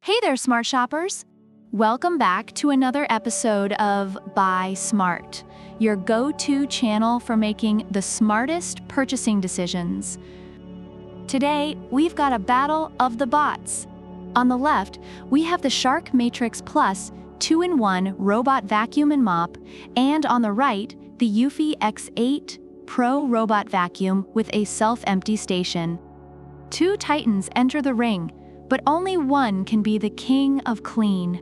Hey there, smart shoppers! Welcome back to another episode of Buy Smart, your go-to channel for making the smartest purchasing decisions. Today, we've got a battle of the bots. On the left, we have the Shark Matrix Plus 2-in-1 robot vacuum and mop, and on the right, the eufy X8 Pro robot vacuum with a self-empty station. Two titans enter the ring, but only one can be the king of clean.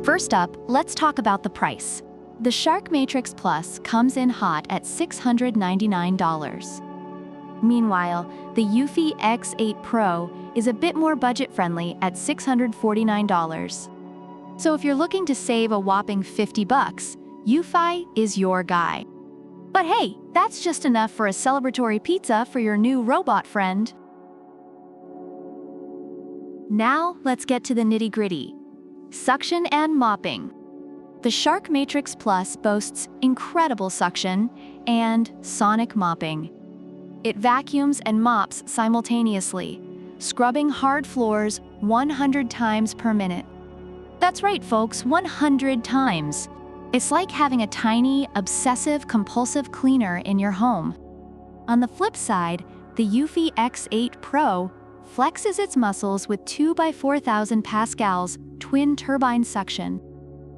First up, let's talk about the price. The Shark Matrix Plus comes in hot at $699. Meanwhile, the eufy X8 Pro is a bit more budget-friendly at $649. So if you're looking to save a whopping $50, eufy is your guy. But hey, that's just enough for a celebratory pizza for your new robot friend. Now, let's get to the nitty-gritty. Suction and mopping. The Shark Matrix Plus boasts incredible suction and sonic mopping. It vacuums and mops simultaneously, scrubbing hard floors 100 times per minute. That's right, folks, 100 times. It's like having a tiny, obsessive-compulsive cleaner in your home. On the flip side, the eufy X8 Pro flexes its muscles with 2 by 4,000 pascals Twin-Turbine suction.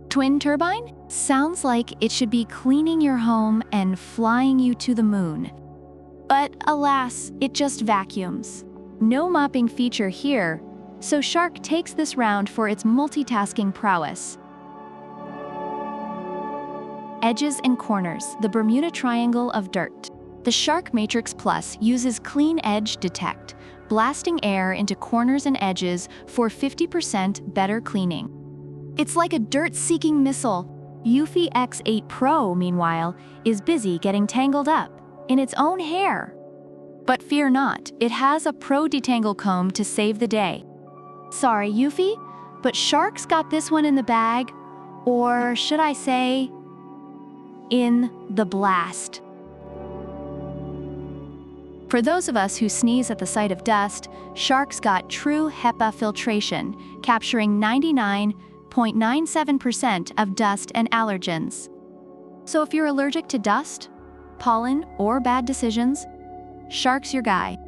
Twin-Turbine? Sounds like it should be cleaning your home and flying you to the moon. But alas, it just vacuums. No mopping feature here, so Shark takes this round for its multitasking prowess. Edges and corners, the Bermuda Triangle of dirt. The Shark Matrix Plus uses Clean Edge Detect, blasting air into corners and edges for 50% better cleaning. It's like a dirt-seeking missile. eufy X8 Pro, meanwhile, is busy getting tangled up in its own hair. But fear not, it has a Pro Detangle Comb to save the day. Sorry, eufy, but Shark's got this one in the bag, or should I say, in the blast. For those of us who sneeze at the sight of dust, Shark's got true HEPA filtration, capturing 99.97% of dust and allergens. So if you're allergic to dust, pollen, or bad decisions, Shark's your guy.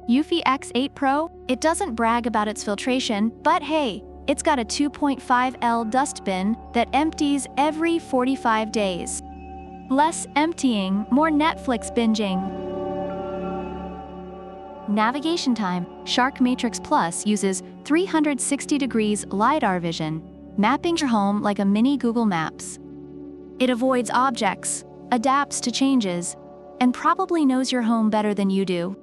eufy X8 Pro, it doesn't brag about its filtration, but hey, it's got a 2.5L dustbin that empties every 45 days. Less emptying, more Netflix binging. Navigation time. Shark Matrix Plus uses 360 degrees LiDAR vision, mapping your home like a mini Google Maps. It avoids objects, adapts to changes, and probably knows your home better than you do.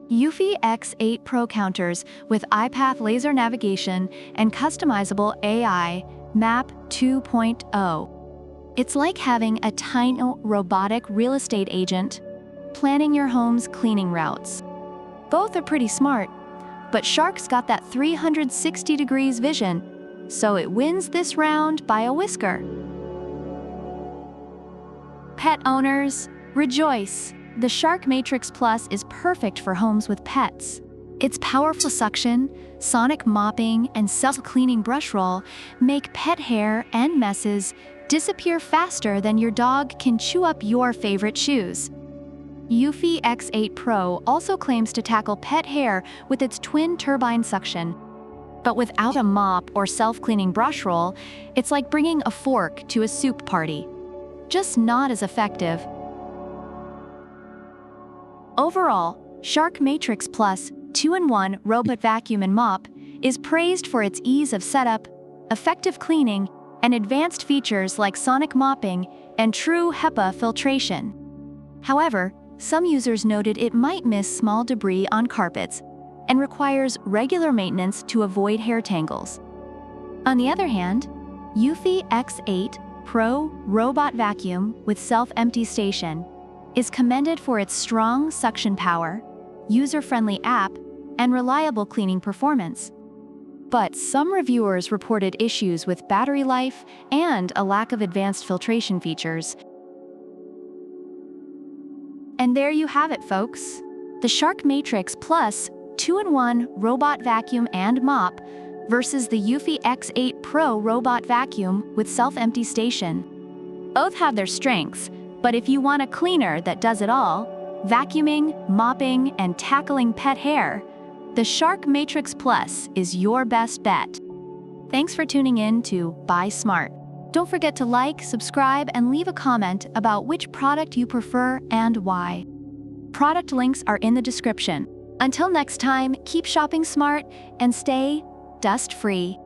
eufy X8 Pro counters with iPath laser navigation and customizable AI.Map 2.0. It's like having a tiny robotic real estate agent planning your home's cleaning routes. Both are pretty smart, but Shark's got that 360 degrees vision, so it wins this round by a whisker. Pet owners, rejoice! The Shark Matrix Plus is perfect for homes with pets. Its powerful suction, sonic mopping, and self-cleaning brush roll make pet hair and messes disappear faster than your dog can chew up your favorite shoes. eufy X8 Pro also claims to tackle pet hair with its Twin-Turbine suction. But without a mop or self-cleaning brush roll, it's like bringing a fork to a soup party. Just not as effective. Overall, Shark Matrix Plus 2-in-1 robot vacuum and mop is praised for its ease of setup, effective cleaning, and advanced features like sonic mopping and true HEPA filtration. However, some users noted it might miss small debris on carpets and requires regular maintenance to avoid hair tangles. On the other hand, eufy X8 Pro robot vacuum with self-empty station is commended for its strong suction power, user-friendly app, and reliable cleaning performance. But some reviewers reported issues with battery life and a lack of advanced filtration features. And there you have it, folks. The Shark Matrix Plus 2-in-1 robot vacuum and mop versus the eufy X8 Pro robot vacuum with self-empty station. Both have their strengths, but if you want a cleaner that does it all, vacuuming, mopping, and tackling pet hair, the Shark Matrix Plus is your best bet. Thanks for tuning in to Buy Smart. Don't forget to like, subscribe, and leave a comment about which product you prefer and why. Product links are in the description. Until next time, keep shopping smart and stay dust-free.